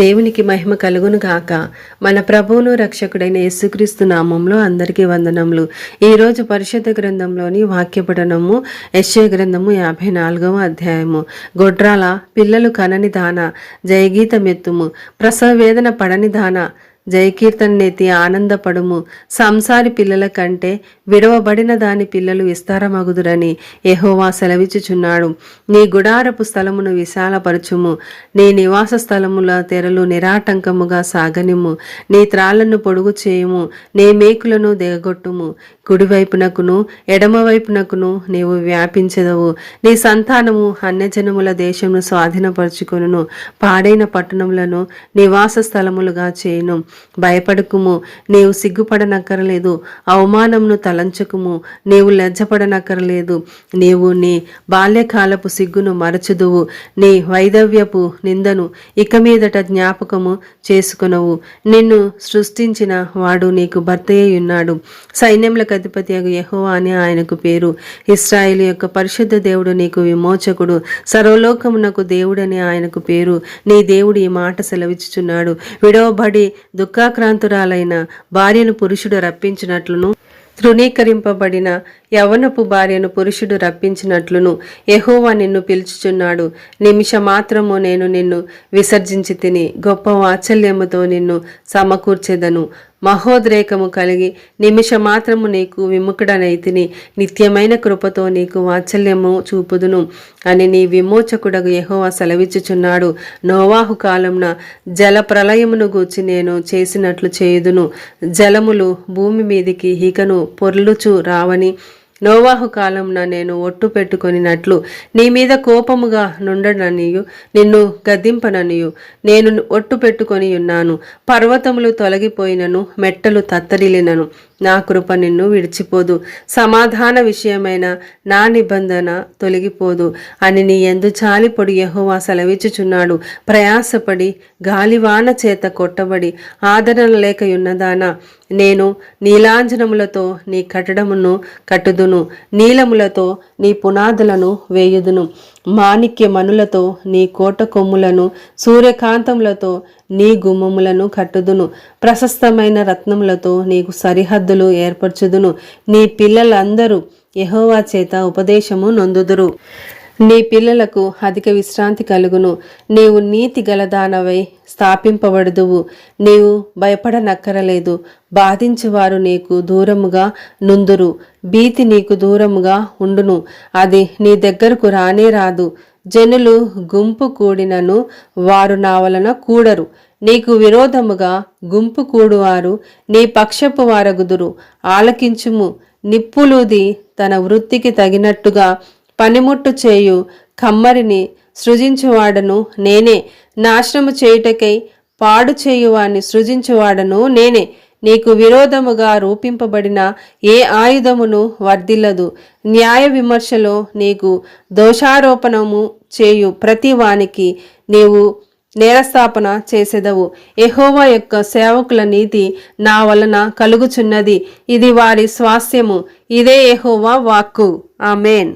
దేవునికి మహిమ కలుగును గాక. మన ప్రభువును రక్షకుడైన యేసుక్రీస్తు నామంలో అందరికీ వందనములు. ఈరోజు పరిశుద్ధ గ్రంథంలోని వాక్య పఠనము యెషయా గ్రంథము 54వ అధ్యాయము. గొడ్రాల పిల్లలు కనని దాన జయగీతమెత్తుము, ప్రసవ వేదన పడని దాన జయకీర్తనెత్తి ఆనందపడుము. సంసారి పిల్లల కంటే విడవబడిన దాని పిల్లలు విస్తారమగుదురని యెహోవా సెలవిచ్చుచున్నాడు. నీ గుడారపు స్థలమును విశాలపరచుము, నీ నివాస స్థలముల తెరలు నిరాటంకముగా సాగనిమ్ము. నీ త్రాళ్లను పొడుగు చేయుము, నీ మేకులను దిగగొట్టుము. కుడివైపునకును ఎడమవైపునకును నీవు వ్యాపించదవు. నీ సంతానము అన్యజనముల దేశమును స్వాధీనపరచుకొనును, పాడైన పట్టణములను నివాస స్థలములుగా చేయును. భయపడకుము, నీవు సిగ్గుపడనక్కరలేదు. అవమానమును తలంచకుము, నీవు లజ్జపడనక్కరలేదు. నీవు నీ బాల్యకాలపు సిగ్గును మరచుదువు, నీ వైధవ్యపు నిందను ఇక మీదట జ్ఞాపకము చేసుకొనవు. నిన్ను సృష్టించిన వాడు నీకు భర్తయ్య ఉన్నాడు. సైన్యములకు అధిపతి యెహోవా అని ఆయనకు పేరు. ఇశ్రాయేలు యొక్క పరిశుద్ధ దేవుడు నీకు విమోచకుడు, సర్వలోకమునకు దేవుడని ఆయనకు పేరు. నీ దేవుడు ఈ మాట సెలవిచ్చుచున్నాడు. విడవబడి దుఃఖాక్రాంతురాలైన భార్యను పురుషుడు రప్పించినట్లును, తృణీకరింపబడిన యవ్వనపు భార్యను పురుషుడు రప్పించినట్లును యెహోవా నిన్ను పిలుచుచున్నాడు. నిమిషమాత్రము నేను నిన్ను విసర్జించి తిని గొప్ప వాత్సల్యముతో నిన్ను సమకూర్చెదను. మహోద్రేకము కలిగి నిమిషమాత్రము నీకు విముఖుడనైతిని, నిత్యమైన కృపతో నీకు వాత్సల్యము చూపుదును అని నీ విమోచకుడగు యెహోవా సెలవిచ్చుచున్నాడు. నోవాహు కాలంన జల ప్రళయమును గూర్చి నేను చేసినట్లు చేయుదును. జలములు భూమి మీదికి ఇకను పొర్లుచు రావని నోవాహు కాలంన నేను ఒట్టు పెట్టుకొనినట్లు నీ మీద కోపముగా నుండననియు నిన్ను గద్దింపననియు నేను ఒట్టు పెట్టుకొని ఉన్నాను. పర్వతములు తొలగిపోయినను, మెట్టలు తత్తరిలినను, నా కృప నిన్ను విడిచిపోదు. సమాధాన విషయమైన నా నిబంధన తొలగిపోదు అని నీ యందు జాలిపడి యెహోవా సెలవిచ్చుచున్నాడు. ప్రయాసపడి గాలివాన చేత కొట్టబడి ఆదరణ లేకయున్నదానా, నేను నీలాంజనములతో నీ కట్టడమును కట్టుదును, నీలములతో నీ పునాదులను వేయుదును, మాణిక్య మనులతో నీ కోట కొమ్ములను, సూర్యకాంతములతో నీ గుమ్మములను కట్టుదును, ప్రశస్తమైన రత్నములతో నీకు సరిహద్దులు ఏర్పరచుదును. నీ పిల్లలందరూ యెహోవా చేత ఉపదేశము నొందుదురు. నీ పిల్లలకు అధిక విశ్రాంతి కలుగును. నీవు నీతి గలదానవై స్థాపింపబడుదువు. నీవు భయపడనక్కరలేదు. బాధించువారు నీకు దూరముగా నుందురు, భీతి నీకు దూరముగా ఉండును, అది నీ దగ్గరకు రానే రాదు. జనులు గుంపు కూడినను వారు నా వలన కూడరు. నీకు విరోధముగా గుంపు కూడువారు నీ పక్షపు వారగుదురు. ఆలకించుము, నిప్పులూది తన వృత్తికి తగినట్టుగా పనిముట్టు చేయు కమ్మరిని సృజించువాడను నేనే. నాశనము చేయుటకై పాడు చేయువాన్ని సృజించువాడను నేనే. నీకు విరోధముగా రూపింపబడిన ఏ ఆయుధమును వర్ధిల్లదు. న్యాయ విమర్శలో నీకు దోషారోపణము చేయు ప్రతి వానికి నీవు నేరస్థాపన చేసెదవు. యెహోవా యొక్క సేవకుల నీతి నా వలన కలుగుచున్నది, ఇది వారి స్వాస్థ్యము. ఇదే యెహోవా వాక్కు. ఆమేన్.